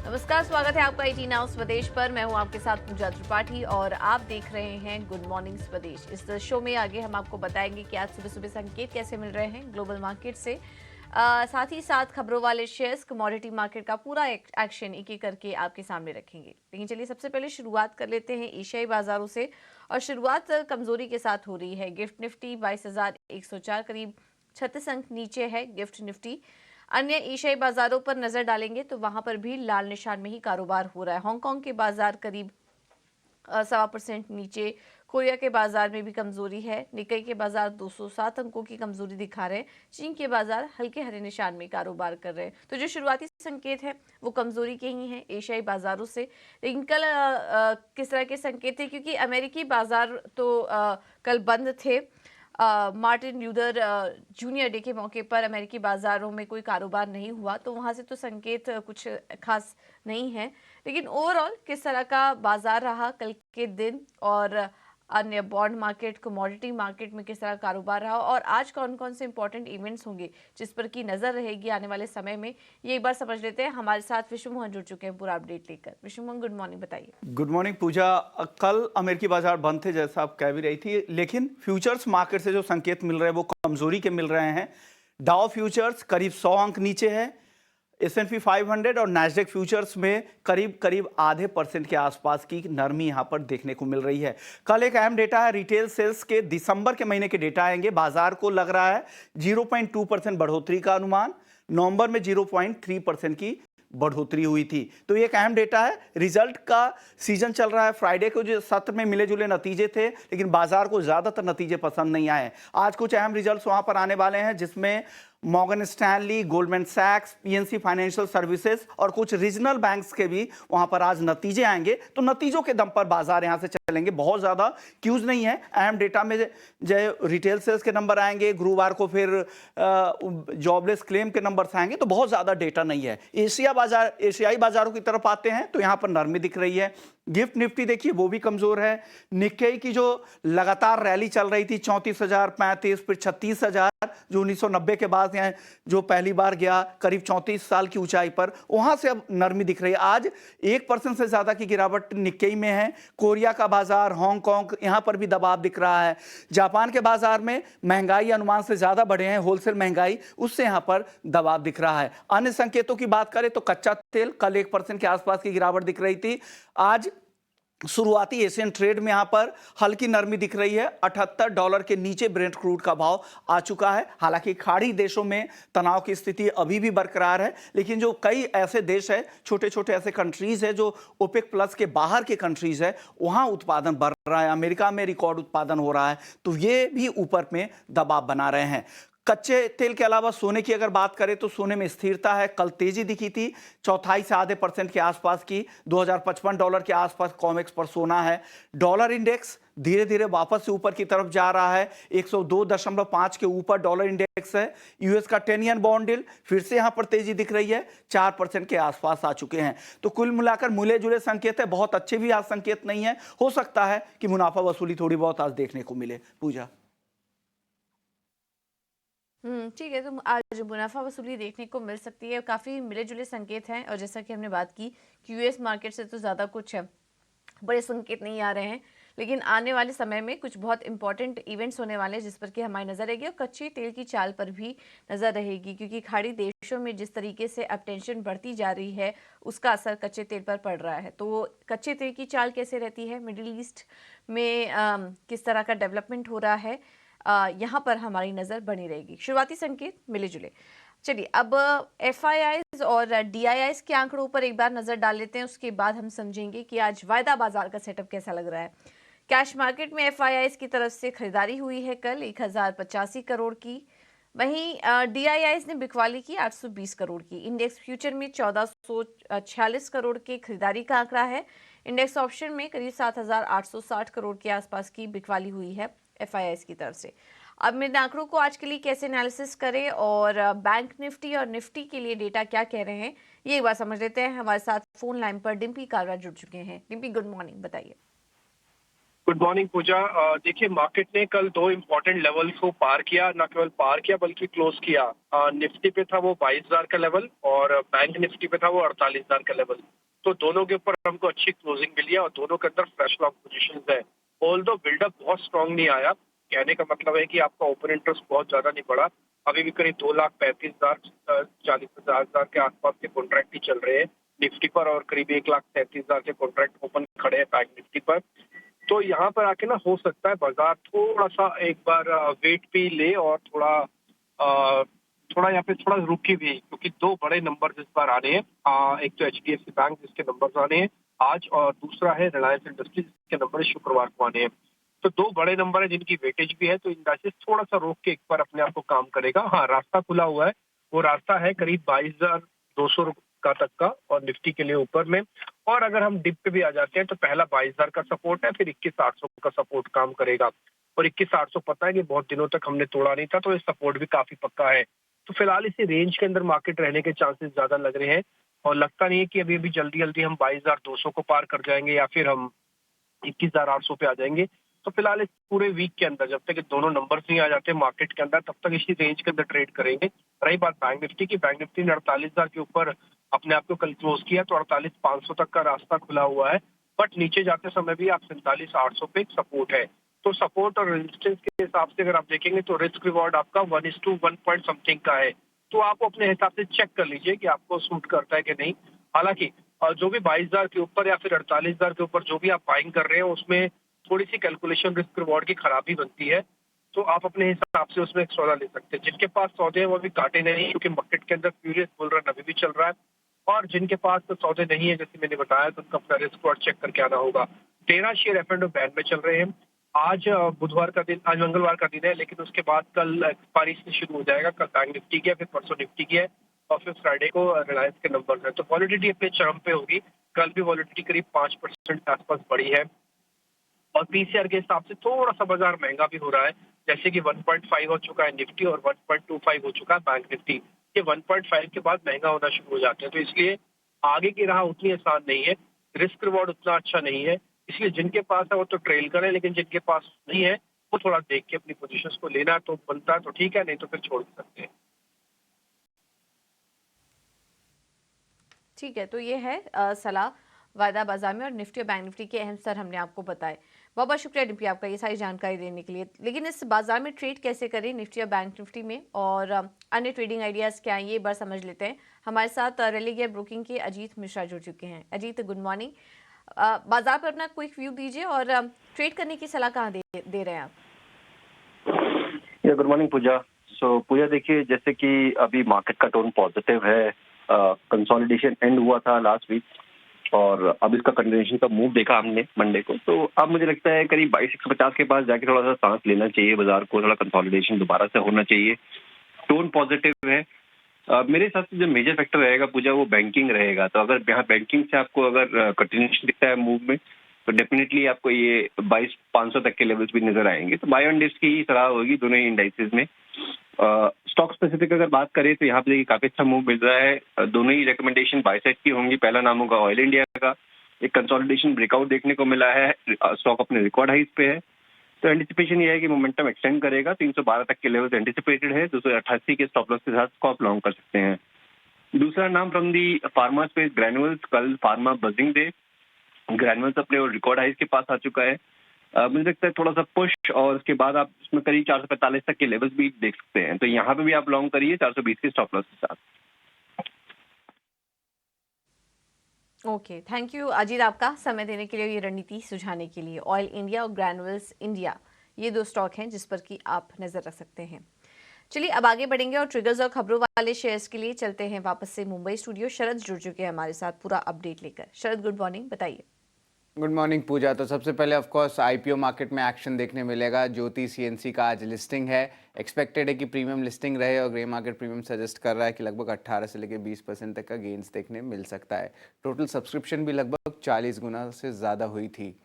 नमस्कार, स्वागत है आपका 18 आवर स्वदेश पर। मैं हूं आपके साथ पूजा त्रिपाठी और आप देख रहे हैं गुड मॉर्निंग स्वदेश। इस शो में आगे हम आपको बताएंगे कि आज सुबह सुबह संकेत कैसे मिल रहे हैं ग्लोबल मार्केट से। साथ ही साथ खबरों वाले शेयर्स, कमोडिटी मार्केट का पूरा एक्शन एक एक करके आपके सामने रखेंगे। लेकिन चलिए सबसे पहले शुरुआत कर लेते हैं एशियाई बाजारों से और शुरुआत कमजोरी के साथ हो रही है। गिफ्ट निफ्टी 22,104 करीब 36 अंक नीचे है गिफ्ट निफ्टी। अन्य एशियाई बाजारों पर नजर डालेंगे तो वहां पर भी लाल निशान में ही कारोबार हो रहा है। हांगकांग के बाजार करीब 1.25% नीचे। कोरिया के बाजार में भी कमजोरी है। निक्केई के बाजार 207 अंकों की कमजोरी दिखा रहे हैं। चीन के बाजार हल्के हरे निशान में कारोबार कर रहे हैं। तो जो शुरुआती संकेत है वो कमजोरी के ही हैं एशियाई बाजारों से। लेकिन कल किस तरह के संकेत थे, क्योंकि अमेरिकी बाजार तो कल बंद थे। मार्टिन ल्यूथर जूनियर डे के मौके पर अमेरिकी बाजारों में कोई कारोबार नहीं हुआ, तो वहां से तो संकेत कुछ खास नहीं है। लेकिन ओवरऑल किस तरह का बाजार रहा कल के दिन, और अन्य बॉन्ड मार्केट, कमोडिटी मार्केट में किस तरह कारोबार रहा, और आज कौन कौन से इंपॉर्टेंट इवेंट्स होंगे जिस पर की नजर रहेगी आने वाले समय में, ये एक बार समझ लेते हैं। हमारे साथ विश्व मोहन जुड़ चुके हैं पूरा अपडेट लेकर। विश्व मोहन, गुड मॉर्निंग, बताइए। गुड मॉर्निंग पूजा। कल अमेरिकी बाजार बंद थे जैसा आप कह भी रही थी, लेकिन फ्यूचर्स मार्केट से जो संकेत मिल रहे हैं वो कमजोरी के मिल रहे हैं। डाउ फ्यूचर्स करीब 100 अंक नीचे है। S&P 500 और नैस्डैक फ्यूचर्स में करीब करीब आधे % के आसपास की नरमी यहां पर देखने को मिल रही है। कल एक अहम डेटा है, रिटेल सेल्स के दिसंबर के महीने के डेटा आएंगे। बाजार को लग रहा है 0.2% बढ़ोतरी का अनुमान। नवंबर में 0.3% की बढ़ोतरी हुई थी। तो ये एक अहम डेटा है। रिजल्ट का सीजन चल रहा है। फ्राइडे को जो सत्र में मिले जुले नतीजे थे, लेकिन बाजार को ज्यादातर नतीजे पसंद नहीं आए। आज कुछ अहम रिजल्ट्स वहां पर आने वाले हैं, जिसमें मॉर्गन स्टैनली, गोल्डमैन सैक्स, पीएनसी फाइनेंशियल सर्विसेज और कुछ रीजनल बैंक्स के भी वहां पर आज नतीजे आएंगे। तो नतीजों के दम पर बाजार यहां से चलेंगे। बहुत ज्यादा क्यूज नहीं है। अहम डेटा में जो रिटेल सेल्स के नंबर आएंगे, गुरुवार को फिर जॉबलेस क्लेम के नंबर आएंगे, तो बहुत ज्यादा डेटा नहीं है। एशियाई बाजारों की तरफ आते हैं तो यहां पर नरमी दिख रही है। गिफ्ट निफ्टी देखिए वो भी कमजोर है। निक्केई की जो लगातार रैली चल रही थी 34,000, 35, फिर 36,000, जो 1990 के बाद यहाँ जो पहली बार गया करीब 34 साल की ऊंचाई पर, वहां से अब नरमी दिख रही है। आज 1% से ज्यादा की गिरावट निक्केई में है। कोरिया का बाजार, हांगकांग, यहां पर भी दबाव दिख रहा है। जापान के बाजार में महंगाई अनुमान से ज्यादा बढ़े हैं, होलसेल महंगाई, उससे यहां पर दबाव दिख रहा है। अन्य संकेतों की बात करें तो कच्चा तेल कल 1% के आसपास की गिरावट दिख रही थी। आज शुरुआती एशियन ट्रेड में यहां पर हल्की नरमी दिख रही है। $78 के नीचे ब्रेंट क्रूड का भाव आ चुका है। हालांकि खाड़ी देशों में तनाव की स्थिति अभी भी बरकरार है, लेकिन जो कई ऐसे देश है, छोटे छोटे ऐसे कंट्रीज है जो ओपेक प्लस के बाहर के कंट्रीज है, वहां उत्पादन बढ़ रहा है। अमेरिका में रिकॉर्ड उत्पादन हो रहा है, तो ये भी ऊपर में दबाव बना रहे हैं। कच्चे तेल के अलावा सोने की अगर बात करें तो सोने में स्थिरता है। कल तेजी दिखी थी, चौथाई से आधे % के आसपास की। $2055 के आसपास कॉमेक्स पर सोना है। डॉलर इंडेक्स धीरे धीरे वापस से ऊपर की तरफ जा रहा है। 102.5 के ऊपर डॉलर इंडेक्स है। यूएस का 10 ईयर बॉन्ड डील फिर से यहां पर तेजी दिख रही है, 4% के आसपास आ चुके हैं। तो कुल मिलाकर मिले जुले संकेत है, बहुत अच्छे भी आज संकेत नहीं है। हो सकता है कि मुनाफा वसूली थोड़ी बहुत आज देखने को मिले। पूजा, ठीक है। तो आज मुनाफा वसूली देखने को मिल सकती है। काफ़ी मिले जुले संकेत हैं, और जैसा कि हमने बात की कि यूएस मार्केट से तो ज़्यादा कुछ बड़े संकेत नहीं आ रहे हैं। लेकिन आने वाले समय में कुछ बहुत इंपॉर्टेंट इवेंट्स होने वाले हैं जिस पर कि हमारी नज़र रहेगी, और कच्चे तेल की चाल पर भी नज़र रहेगी, क्योंकि खाड़ी देशों में जिस तरीके से अब टेंशन बढ़ती जा रही है उसका असर कच्चे तेल पर पड़ रहा है। तो कच्चे तेल की चाल कैसे रहती है, मिडिल ईस्ट में किस तरह का डेवलपमेंट हो रहा है, यहाँ पर हमारी नज़र बनी रहेगी। शुरुआती संकेत मिले जुले। चलिए अब FIIs और DIIs के आंकड़ों पर एक बार नज़र डाल लेते हैं, उसके बाद हम समझेंगे कि आज वायदा बाजार का सेटअप कैसा लग रहा है। कैश मार्केट में FIIs की तरफ से खरीदारी हुई है कल 1085 करोड़ की। वहीं DIIs ने बिकवाली की 820 करोड़ की। इंडेक्स फ्यूचर में 1446 करोड़ के खरीदारी का आंकड़ा है। इंडेक्स ऑप्शन में करीब 7860 करोड़ के आसपास की बिकवाली हुई है FIIs की तरफ से। अब मेरे आंकड़ों को आज के लिए कैसे एनालिसिस करें, और बैंक निफ्टी और निफ्टी के लिए डेटा क्या कह रहे हैं, ये एक बार समझ लेते हैं। हमारे साथ फोन लाइन पर डिम्पी कालरा जुड़ चुके हैं। डिम्पी, गुड मॉर्निंग, बताइए। गुड गुड मॉर्निंग पूजा। देखिए, मार्केट ने कल दो इम्पोर्टेंट लेवल को पार किया, न केवल पार किया बल्कि क्लोज किया। निफ्टी पे था वो 22,000 का लेवल और बैंक निफ्टी पे था वो 48,000 का लेवल। तो दोनों के ऊपर हमको अच्छी क्लोजिंग मिली है और दोनों के अंदर फ्रेश लॉन्ग पोजीशन है। ऑल्दो बिल्डअप बहुत स्ट्रांग नहीं आया, कहने का मतलब है कि आपका ओपन इंटरेस्ट बहुत ज्यादा नहीं बढ़ा। अभी भी करीब 2,35,000 40,000 के आसपास के कॉन्ट्रैक्ट ही चल रहे हैं निफ्टी पर और करीब 1,37,000 के कॉन्ट्रैक्ट ओपन खड़े हैं बैंक निफ्टी पर। तो यहाँ पर आके ना हो सकता है बाजार थोड़ा सा एक बार वेट भी ले और थोड़ा यहाँ पे थोड़ा रुकी भी, क्योंकि दो बड़े नंबर इस बार आ रहे हैं। एक तो HDFC बैंक जिसके नंबर आने हैं आज और दूसरा है रिलायंस इंडस्ट्रीज जिसके नंबर शुक्रवार को आने हैं। तो दो बड़े नंबर है जिनकी वेटेज भी है, तो इंडाइसेस थोड़ा सा रोक के एक बार अपने आप को काम करेगा। हाँ, रास्ता खुला हुआ है, वो रास्ता है करीब 22,200 का तक का और निफ्टी के लिए ऊपर में। और अगर हम डिप पे भी आ जाते हैं तो पहला 22,000 का सपोर्ट है, फिर 21,800 का सपोर्ट काम करेगा। और 21,800 पता है कि बहुत दिनों तक हमने तोड़ा नहीं था, तो ये सपोर्ट भी काफी पक्का है। तो फिलहाल इसी रेंज के अंदर मार्केट रहने के चांसेस ज्यादा लग रहे हैं और लगता नहीं है कि अभी जल्दी जल्दी हम 22,200 को पार कर जाएंगे या फिर हम 21,800 पे आ जाएंगे। तो फिलहाल इस पूरे वीक के अंदर जब तक दोनों नंबर्स नहीं आ जाते मार्केट के अंदर, तब तक इसी रेंज के अंदर ट्रेड करेंगे। रही बात बैंक निफ्टी की, बैंक निफ्टी ने 48,000 के ऊपर अपने आप को कल क्लोज किया, तो 48,500 तक का रास्ता खुला हुआ है। बट नीचे जाते समय भी आप 47,800 पे एक सपोर्ट है। तो सपोर्ट और रेजिस्टेंस के हिसाब से अगर आप देखेंगे तो रिस्क रिवॉर्ड आपका 1:1 पॉइंट समथिंग का है। तो आप अपने हिसाब से चेक कर लीजिए कि आपको सूट करता है कि नहीं। हालांकि जो भी 22,000 के ऊपर या फिर 48,000 के ऊपर जो भी आप बाइंग कर रहे हैं उसमें थोड़ी सी कैलकुलेशन रिस्क रिवॉर्ड की खराबी बनती है, तो आप अपने हिसाब से उसमें एक सौदा ले सकते हैं। जिनके पास सौदे हैं वो भी काटे नहीं, क्योंकि मार्केट के अंदर फ्यूरियस बुल रन अभी भी चल रहा है। और जिनके पास तो सौदे नहीं है, जैसे मैंने बताया, तो उनका अपना रिस्क रिवॉर्ड चेक करके आना होगा। 13 शेयर F&O बैन में चल रहे हैं। आज बुधवार का दिन, आज मंगलवार का दिन है, लेकिन उसके बाद कल एक्सपायरी से शुरू हो जाएगा। कल बैंक निफ्टी की है, फिर परसों निफ्टी की है और फिर फ्राइडे को रिलायंस के नंबर है। तो वॉलिडिटी अपने चरम पे होगी। कल भी वॉलिडिटी करीब 5% के आसपास बढ़ी है और PCR के हिसाब से थोड़ा सा बाजार महंगा भी हो रहा है, जैसे कि 1.5 हो चुका है निफ्टी और 1.25 हो चुका है बैंक निफ्टी। ये 1.5 के बाद महंगा होना शुरू हो जाते हैं, तो इसलिए आगे की राह उतनी आसान नहीं है, रिस्क रिवॉर्ड उतना अच्छा नहीं है। इसलिए जिनके पास है वो तो ट्रेल करें, लेकिन जिनके पास नहीं है वो थोड़ा देख के अपनी पोजीशंस को लेना तो बनता है, तो ठीक है, नहीं तो फिर छोड़ सकते हैं। ठीक है, तो ये है सलाह वायदा बाजार में और निफ्टी और बैंक निफ्टी के अहम स्तर हमने आपको बताए। बहुत बहुत शुक्रिया डिम्पी आपका ये सारी जानकारी देने के लिए। लेकिन इस बाजार में ट्रेड कैसे करें निफ्टी और बैंक निफ्टी में, और अन्य ट्रेडिंग आइडियाज़ क्या हैं, ये बार समझ लेते हैं। हमारे साथ रैली गियर ब्रोकिंग के अजीत मिश्रा जुड़ चुके हैं। Ajit, good morning. बाजार पर अपना क्विक व्यू दीजिए और ट्रेड करने की सलाह कहाँ दे रहे हैं आप? गुड मॉर्निंग पूजा। पूजा देखिए, जैसे कि अभी मार्केट का टोन पॉजिटिव है। कंसोलिडेशन एंड हुआ था लास्ट वीक और अब इसका कंटिन्यूएशन का मूव देखा हमने मंडे को। तो अब मुझे लगता है करीब 22,150 के पास जाके थोड़ा सा सांस लेना चाहिए बाजार को, थोड़ा कंसोलिडेशन दोबारा से होना चाहिए। टोन पॉजिटिव है। मेरे हिसाब से जो मेजर फैक्टर रहेगा पूजा वो बैंकिंग रहेगा। तो अगर यहाँ बैंकिंग से आपको अगर कंटिन्यूएशन दिखता है मूव में, तो डेफिनेटली आपको ये 22,500 तक के लेवल्स भी नजर आएंगे। तो बाय ऑन डिप्स की ही सलाह होगी दोनों ही इंडाइसेस में। स्टॉक स्पेसिफिक अगर बात करें तो यहाँ पे देखिए काफी अच्छा मूव मिल रहा है। दोनों ही रिकमेंडेशन बाय साइड की होंगी। पहला नाम होगा ऑयल इंडिया का, एक कंसोलिडेशन ब्रेकआउट देखने को मिला है, स्टॉक अपने रिकॉर्ड हाइस पे है। तो एंटिसिपेशन ये है कि मोमेंटम एक्सटेंड करेगा। 312 तक के लेवल्स एंटिसिपेटेड है। 288 के स्टॉप लॉस के साथ स्टॉप लॉन्ग कर सकते हैं। दूसरा नाम from the pharma space, granules. कल फार्मा बजिंग डे, ग्रैनुअल्स अपने रिकॉर्ड हाइस के पास आ चुका है। मुझे लगता है थोड़ा सा पुश और उसके बाद आप इसमें करीब 445 तक के लेवल्स भी देख सकते हैं। तो यहाँ पे भी आप लॉन्ग करिए 420 के स्टॉप लॉस के साथ। ओके, थैंक यू अजीत आपका समय देने के लिए, ये रणनीति सुझाने के लिए। ऑयल इंडिया और ग्रैनुअल्स इंडिया, ये दो स्टॉक हैं जिस पर कि आप नजर रख सकते हैं। चलिए अब आगे बढ़ेंगे और ट्रिगर्स और खबरों वाले शेयर्स के लिए चलते हैं वापस से मुंबई स्टूडियो। शरद जुड़ चुके हैं हमारे साथ पूरा अपडेट लेकर। शरद, गुड मॉर्निंग, बताइए। गुड मॉर्निंग पूजा। तो सबसे पहले ऑफ कोर्स आईपीओ मार्केट में एक्शन देखने मिलेगा। ज्योति सीएनसी का आज लिस्टिंग है। एक्सपेक्टेड है कि प्रीमियम लिस्टिंग रहे और ग्रे मार्केट प्रीमियम सजेस्ट कर रहा है कि लगभग 18 से लेकर 20% तक का गेंस देखने मिल सकता है। टोटल सब्सक्रिप्शन भी लगभग 40 गुना से ज़्यादा हुई थी।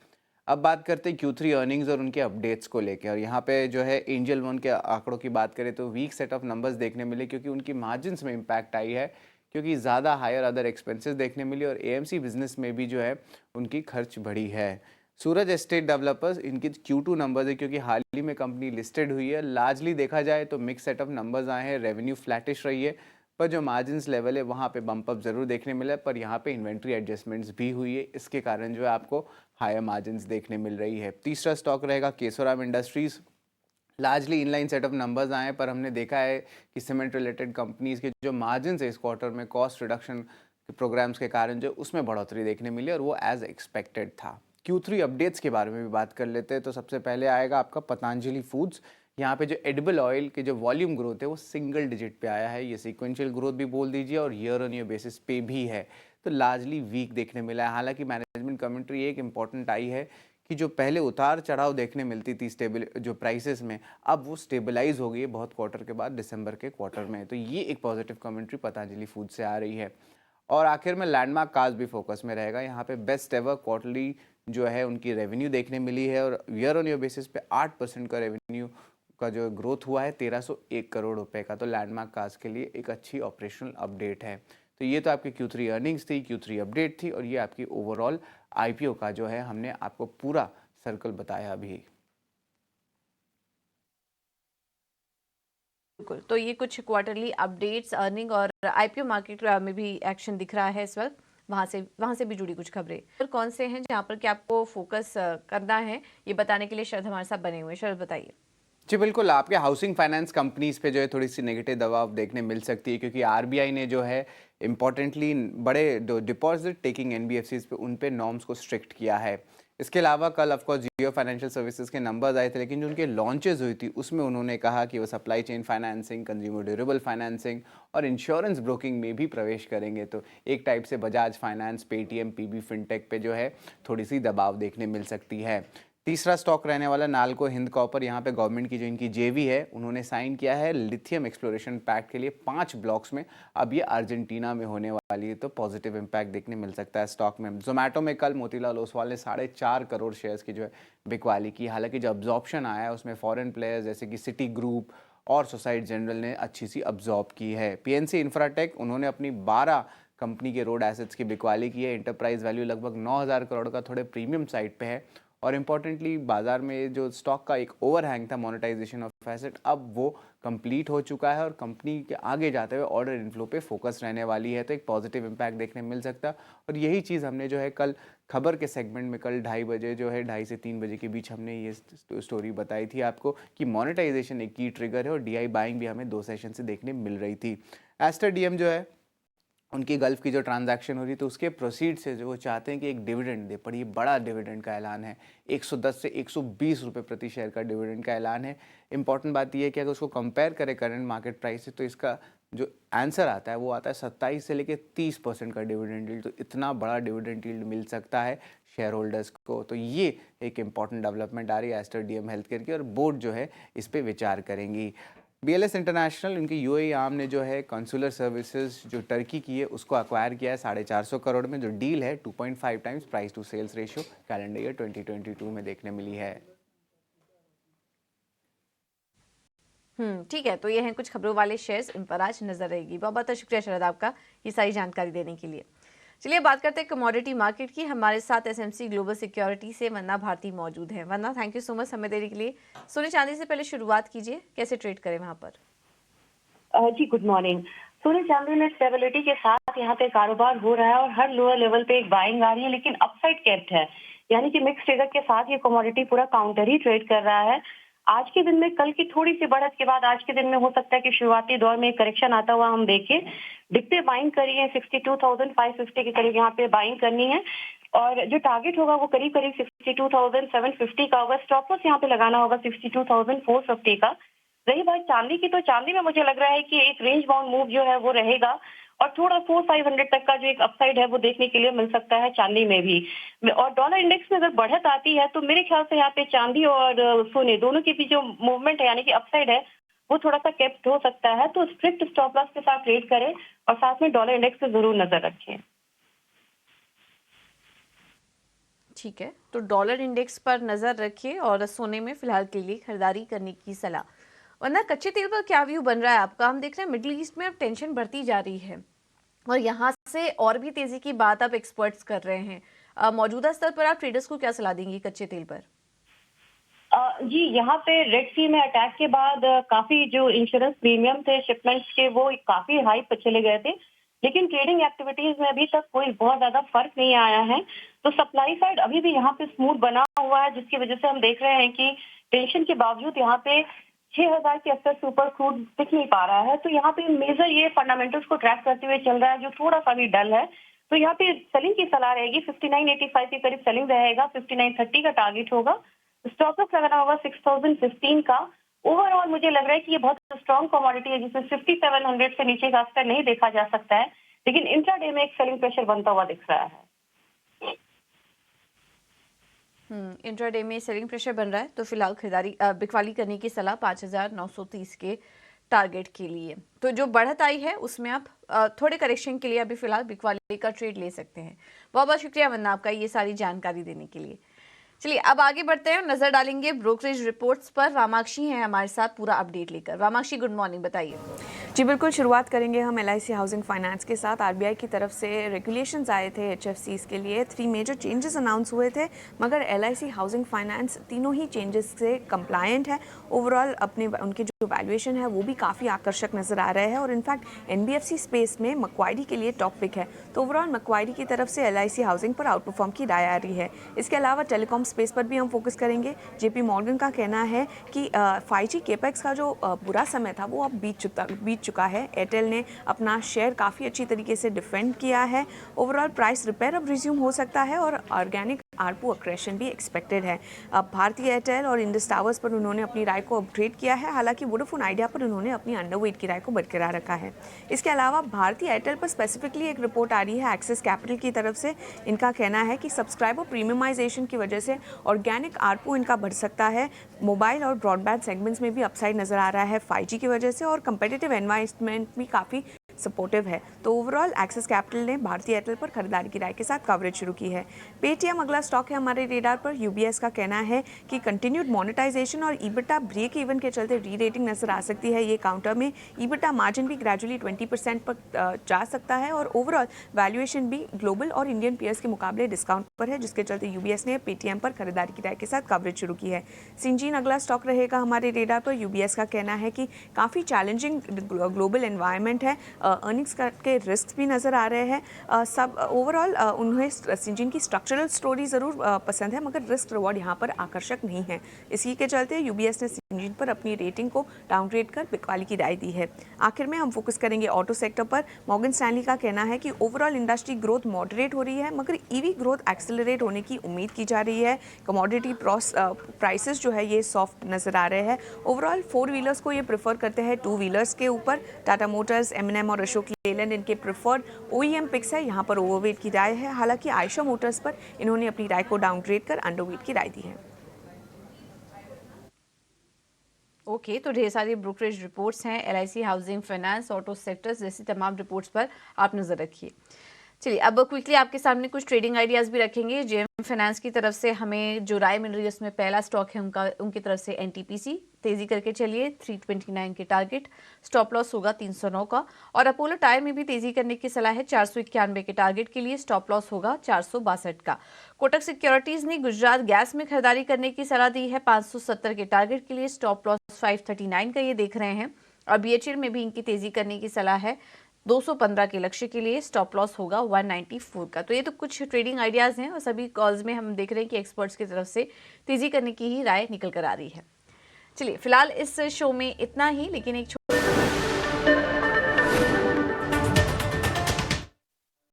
अब बात करते हैं Q3 अर्निंग्स और उनके अपडेट्स को लेकर। और यहाँ पे जो है एंजल वन के आंकड़ों की बात करें तो वीक सेट ऑफ नंबर्स देखने मिले, क्योंकि उनकी मार्जिन्स में इम्पैक्ट आई है, क्योंकि ज़्यादा हायर अदर एक्सपेंसेस देखने मिली और एएमसी बिजनेस में भी जो है उनकी खर्च बढ़ी है। सूरज एस्टेट डेवलपर्स, इनकी Q2 नंबर्स है क्योंकि हाल ही में कंपनी लिस्टेड हुई है। लार्जली देखा जाए तो मिक्स सेट ऑफ नंबर्स आए हैं, रेवेन्यू फ्लैटिश रही है, पर जो मार्जिन्स लेवल है वहाँ पे बम्प अप जरूर देखने मिला है, पर यहाँ पे इन्वेंट्री एडजस्टमेंट्स भी हुई है, इसके कारण जो है आपको हायर मार्जिन्स देखने मिल रही है। तीसरा स्टॉक रहेगा Kesoram industries. Largely in line set of numbers आए, पर हमने देखा है कि सीमेंट रिलेटेड कंपनीज के जो मार्जिन्स है इस क्वार्टर में कॉस्ट रिडक्शन प्रोग्राम्स के कारण जो उसमें बढ़ोतरी देखने मिली और वो एज एक्सपेक्टेड था। Q3 अपडेट्स के बारे में भी बात कर लेते हैं। तो सबसे पहले आएगा आपका पतंजलि फूड्स। यहाँ पे जो एडिबल ऑयल के जो वॉल्यूम ग्रोथ है वो सिंगल डिजिट पे आया है, ये सीक्वेंशियल ग्रोथ भी बोल दीजिए और ईयर ऑन ईयर बेसिस पे भी है, तो लार्जली वीक देखने मिला है। हालांकि मैनेजमेंट कमेंट्री एक इंपॉर्टेंट आई है कि जो पहले उतार चढ़ाव देखने मिलती थी स्टेबल जो प्राइसेस में, अब वो स्टेबलाइज हो गई है बहुत क्वार्टर के बाद, दिसंबर के क्वार्टर में। तो ये एक पॉजिटिव कमेंट्री पतंजलि फूड से आ रही है। और आखिर में लैंडमार्क कार्स भी फोकस में रहेगा। यहाँ पे बेस्ट एवर क्वार्टरली जो है उनकी रेवेन्यू देखने मिली है और ईयर ऑन ईयर बेसिस पे 8% का रेवेन्यू का जो ग्रोथ हुआ है 1301 करोड़ रुपए का, तो लैंडमार्क कार्स के लिए एक अच्छी ऑपरेशनल अपडेट है। तो ये तो आपकी Q3 अर्निंग्स थी, Q3 अपडेट थी, और ये आपकी ओवरऑल IPO का जो है हमने आपको पूरा सर्कल बताया अभी। बिल्कुल, तो ये कुछ क्वार्टरली अपडेट्स, अर्निंग और IPO मार्केट में भी एक्शन दिख रहा है इस वक्त, वहाँ से भी जुड़ी कुछ खबरें। और कौन से हैं जहाँ पर कि आपको फोकस करना है, ये बताने के लिए शरद हमारे साथ बने हुए हैं। शरद बताइए। जी बिल्कुल, आपके हाउसिंग फाइनेंस कंपनीज पे जो है थोड़ी सी नेगेटिव दबाव देखने मिल सकती है, क्योंकि RBI ने जो है इम्पॉर्टेंटली बड़े डिपॉजिट टेकिंग NBFCs पे उन पे नॉर्म्स को स्ट्रिक्ट किया है। इसके अलावा कल ऑफकोर्स जियो फाइनेंशियल सर्विसेज के नंबर्स आए थे, लेकिन जो उनके लॉन्चेस हुई थी उसमें उन्होंने कहा कि वो supply chain financing, consumer durable financing और इंश्योरेंस ब्रोकिंग में भी प्रवेश करेंगे। तो एक टाइप से Bajaj finance, Paytm, PB fintech पे जो है थोड़ी सी दबाव देखने मिल सकती है। तीसरा स्टॉक रहने वाला नाल्को हिंद कॉपर। यहाँ पे गवर्नमेंट की जो इनकी JV है उन्होंने साइन किया है लिथियम एक्सप्लोरेशन पैक्ट के लिए 5 ब्लॉक्स में, अब ये अर्जेंटीना में होने वाली है, तो पॉजिटिव इम्पैक्ट देखने मिल सकता है स्टॉक में। जोमेटो में कल मोतीलाल ओसवाल ने 4.5 करोड़ शेयर्स की जो है बिकवाली की। हालांकि जो अब्जॉर्प्शन आया है उसमें फॉरेन प्लेयर्स जैसे कि सिटी ग्रुप और सोसाइटी जनरल ने अच्छी सी अब्जॉर्ब की है। PNC इंफ्राटेक, उन्होंने अपनी 12 कंपनी के रोड एसेट्स की बिकवाली की है। इंटरप्राइज वैल्यू लगभग 9,000 करोड़ का थोड़े प्रीमियम साइड पे है। और इम्पॉर्टेंटली बाजार में जो स्टॉक का एक ओवरहैंग था मोनेटाइजेशन ऑफ एसेट, अब वो कंप्लीट हो चुका है और कंपनी के आगे जाते हुए ऑर्डर इनफ्लो पे फोकस रहने वाली है, तो एक पॉजिटिव इम्पैक्ट देखने मिल सकता है। और यही चीज़ हमने जो है कल खबर के सेगमेंट में कल 2:30 बजे जो है 2:30 से 3 बजे के बीच हमने ये स्टोरी बताई थी आपको कि मोनेटाइजेशन एक की ट्रिगर है और DI बाइंग भी हमें 2 सेशन से देखने मिल रही थी। एस्टर DM जो है उनकी गल्फ की जो ट्रांजैक्शन हो रही तो उसके प्रोसीड से जो वो चाहते हैं कि एक डिविडेंड दे, पर ये बड़ा डिविडेंड का ऐलान है, 110 से 120 रुपये प्रति शेयर का डिविडेंड का ऐलान है। इंपॉर्टेंट बात ये है कि अगर उसको कंपेयर करें करंट मार्केट प्राइस से, तो इसका जो आंसर आता है वो आता है 27 से लेकर 30% का डिविडेंड यील्ड। तो इतना बड़ा डिविडेंड यील्ड मिल सकता है शेयर होल्डर्स को, तो ये एक इंपॉर्टेंट डेवलपमेंट आ रही है एस्टर DM हेल्थ केयर की, और बोर्ड जो है इस पर विचार करेंगी। BLS इंटरनेशनल, इनकी UAE आर्म ने जो है कंसुलर सर्विसेज जो टर्की की है उसको अक्वायर किया है 450 करोड़ में। जो डील है 2.5 times price to sales ratio calendar year 2022 में देखने मिली है। ठीक है, तो ये हैं कुछ खबरों वाले शेयर्स, इन पर आज नजर रहेगी। बहुत बहुत शुक्रिया शरद आपका ये सारी जानकारी देने के लिए। चलिए बात करते हैं कमोडिटी मार्केट की। हमारे साथ SMC ग्लोबल सिक्योरिटी से वंदना भारती मौजूद है। वंदना, थैंक यू सो मच समय देने के लिए। सोने चांदी से पहले शुरुआत कीजिए, कैसे ट्रेड करें वहां पर? जी गुड मॉर्निंग। सोने चांदी में स्टेबिलिटी के साथ यहाँ पे कारोबार हो रहा है और हर लोअर लेवल पे एक बाइंग आ रही है, लेकिन अपसाइड कैप्ड है, यानी कि मिक्स फिगर के साथ ये कमोडिटी पूरा काउंटर ही ट्रेड कर रहा है। आज के दिन में कल की थोड़ी सी बढ़त के बाद आज के दिन में हो सकता है कि शुरुआती दौर में करेक्शन आता हुआ हम देखें। डिप पे बाइंग करी है 62,550 के करीब यहाँ पे बाइंग करनी है, और जो टारगेट होगा वो करीब करीब 62,750 का होगा। स्टॉप लॉस यहाँ पे लगाना होगा 62,450 का। रही बात चांदी की, तो चांदी में मुझे लग रहा है कि एक रेंज बाउंड मूव जो है वो रहेगा और थोड़ा 4,500 तक का जो एक अपसाइड है वो देखने के लिए मिल सकता है चांदी में भी। और डॉलर इंडेक्स में अगर बढ़त आती है तो मेरे ख्याल से यहाँ पे चांदी और सोने दोनों के बीच जो मूवमेंट है यानी कि अपसाइड है वो थोड़ा सा केप्ट हो सकता है। तो स्ट्रिक्ट स्टॉप लॉस के साथ ट्रेड करें और साथ में डॉलर इंडेक्स पे जरूर नजर रखें। ठीक है, तो डॉलर इंडेक्स पर नजर रखिए और सोने में फिलहाल के लिए खरीदारी करने की सलाह। वरना कच्चे तेल पर क्या व्यू बन रहा है आपका? हम देख रहे हैं मिडिल ईस्ट में अब टेंशन बढ़ती जा रही है और यहाँ से और भी तेजी की बात आप एक्सपर्ट्स कर रहे हैं, मौजूदा स्तर पर आप ट्रेडर्स को क्या सलाह देंगी कच्चे तेल पर? जी, यहाँ पे रेड सी में अटैक के बाद काफी जो इंश्योरेंस प्रीमियम थे शिपमेंट्स के, वो काफी हाई पे चले गए थे, लेकिन ट्रेडिंग एक्टिविटीज में अभी तक कोई बहुत ज्यादा फर्क नहीं आया है। तो सप्लाई साइड अभी भी यहाँ पे स्मूथ बना हुआ है, जिसकी वजह से हम देख रहे हैं कि टेंशन के बावजूद यहाँ पे 6000 के असर से ऊपर क्रूड दिख नहीं पा रहा है। तो यहाँ पे मेजर ये फंडामेंटल्स को ट्रैक करते हुए चल रहा है, जो थोड़ा सा भी डल है। तो यहाँ पे सेलिंग की सलाह रहेगी, 5985 के करीब सेलिंग रहेगा, 5930 का टारगेट होगा। स्टॉप लॉस लगाना होगा 6015 का। ओवरऑल मुझे लग रहा है कि ये बहुत स्ट्रॉन्ग कमोडिटी है, जिसमें 5700 से नीचे का स्तर नहीं देखा जा सकता है, लेकिन इंट्राडे में एक सेलिंग प्रेशर बनता हुआ दिख रहा है। इंट्राडे में सेलिंग प्रेशर बन रहा है, तो फिलहाल खरीदारी बिकवाली करने की सलाह 5930 के टारगेट के लिए। तो जो बढ़त आई है उसमें आप थोड़े करेक्शन के लिए अभी फिलहाल बिकवाली का ट्रेड ले सकते हैं। बहुत बहुत शुक्रिया वंदना आपका ये सारी जानकारी देने के लिए। चलिए अब आगे बढ़ते हैं, नजर डालेंगे ब्रोकरेज रिपोर्ट्स पर। वामाक्षी हैं हमारे साथ पूरा अपडेट लेकर। वामाक्षी, गुड मॉर्निंग, बताइए। जी बिल्कुल, शुरुआत करेंगे हम LIC हाउसिंग फाइनेंस के साथ। RBI की तरफ से रेगुलेशंस आए थे HFCs के लिए, 3 मेजर चेंजेस अनाउंस हुए थे, मगर LIC हाउसिंग फाइनेंस तीनों ही चेंजेस से कंप्लायंट है। ओवरऑल अपने उनके जो वैल्यूएशन है वो भी काफ़ी आकर्षक नजर आ रहे हैं, और इनफैक्ट NBFC स्पेस में मक्वारी के लिए टॉप पिक है। तो ओवरऑल मक्वारी की तरफ से LIC हाउसिंग पर आउट परफॉर्म की राय आ रही है। इसके अलावा टेलीकॉम स्पेस पर भी हम फोकस करेंगे। JP मॉर्गन का कहना है कि 5G केपेक्स का जो बुरा समय था वो अब बीत चुका है। एयरटेल ने अपना शेयर काफ़ी अच्छी तरीके से डिफेंड किया है। ओवरऑल प्राइस रिपेयर अब रिज्यूम हो सकता है, और ऑर्गेनिक आरपू अक्रेशन भी एक्सपेक्टेड है। अब भारतीय एयरटेल और इंडस टावर्स पर उन्होंने अपनी राय को अपग्रेड किया है, हालांकि वोडाफोन आइडिया पर उन्होंने अपनी अंडरवेट की राय को बरकरार रखा है। इसके अलावा भारतीय एयरटेल पर स्पेसिफिकली एक रिपोर्ट आ रही है एक्सिस कैपिटल की तरफ से। इनका कहना है कि सब्सक्राइबर प्रीमियमाइजेशन की वजह से ऑर्गेनिक आरपू इनका बढ़ सकता है। मोबाइल और ब्रॉडबैंड सेगमेंट्स में भी अपसाइड नजर आ रहा है 5G की वजह से, और कंपेटिटिव एनवायरनमेंट भी काफ़ी सपोर्टिव है। तो ओवरऑल एक्सिस कैपिटल ने भारतीय एयरटेल पर खरीदारी की राय के साथ कवरेज शुरू की है। पेटीएम अगला स्टॉक है हमारे रेडार पर। UBS का कहना है कि कंटिन्यूड मोनेटाइजेशन और EBITDA ब्रेक इवन के चलते री रेटिंग नजर आ सकती है। ये काउंटर में EBITDA मार्जिन भी ग्रेजुअली 20% पर जा सकता है, और ओवरऑल वैल्यूएशन भी ग्लोबल और इंडियन पीयर्स के मुकाबले डिस्काउंट पर है, जिसके चलते UBS ने पेटीएम पर खरीदारी की राय के साथ कवरेज शुरू की है। सिंजीन अगला स्टॉक रहेगा हमारे रेडार पर। UBS का कहना है कि काफ़ी चैलेंजिंग ग्लोबल एनवायरनमेंट है, अर्निंग्स के रिस्क भी नज़र आ रहे हैं। सब ओवरऑल उन्हें सिंजीन की स्ट्रक्चरल स्टोरी ज़रूर पसंद है, मगर रिस्क रिवॉर्ड यहाँ पर आकर्षक नहीं है। इसी के चलते UBS ने सिंजीन पर अपनी रेटिंग को डाउनग्रेड कर बिकवाली की राय दी है। आखिर में हम फोकस करेंगे ऑटो सेक्टर पर। मॉर्गन स्टैनली का कहना है कि ओवरऑल इंडस्ट्री ग्रोथ मॉडरेट हो रही है, मगर EV ग्रोथ एक्सेलरेट होने की उम्मीद की जा रही है। कमोडिटी प्राइसेस जो है ये सॉफ्ट नज़र आ रहे हैं। ओवरऑल 4 व्हीलर्स को ये प्रेफर करते हैं 2 व्हीलर्स के ऊपर। टाटा मोटर्स, M&M और अशोक लेलैंड इनके प्रेफर्ड OEM पिक्स है। यहाँ पर ओवरवेट की राय है, हालांकि आयशा मोटर्स पर इन्होंने अपनी राय को डाउनग्रेड कर अंडरवेट की राय दी है। ओके, तो ढेर सारी ब्रोकरेज रिपोर्ट्स हैं, LIC housing finance, auto sectors जैसी तमाम रिपोर्ट्स पर आप नजर रखिए। चलिए अब क्विकली आपके सामने कुछ ट्रेडिंग आइडियाज भी रखेंगे। JM फाइनेंस की तरफ से हमें जो राय मिल रही है उसमें पहला स्टॉक है उनकी तरफ से NTPC, तेजी करके चलिए 329 के टारगेट, स्टॉप लॉस होगा 309 का। और अपोलो टायर में भी तेजी करने की सलाह है 491 के टारगेट के लिए, स्टॉप लॉस होगा 462 का। कोटक सिक्योरिटीज ने गुजरात गैस में खरीदारी करने की सलाह दी है 570 के टारगेट के लिए, स्टॉप लॉस 539 का ये देख रहे हैं। और BHEL में भी इनकी तेजी करने की सलाह है 215 के लक्ष्य के लिए, स्टॉप लॉस होगा 194 का। तो ये तो कुछ ट्रेडिंग आइडियाज हैं, और सभी कॉल्स में हम देख रहे हैं कि एक्सपर्ट्स की तरफ से तेजी करने की ही राय निकल कर आ रही है। चलिए फिलहाल इस शो में इतना ही, लेकिन एक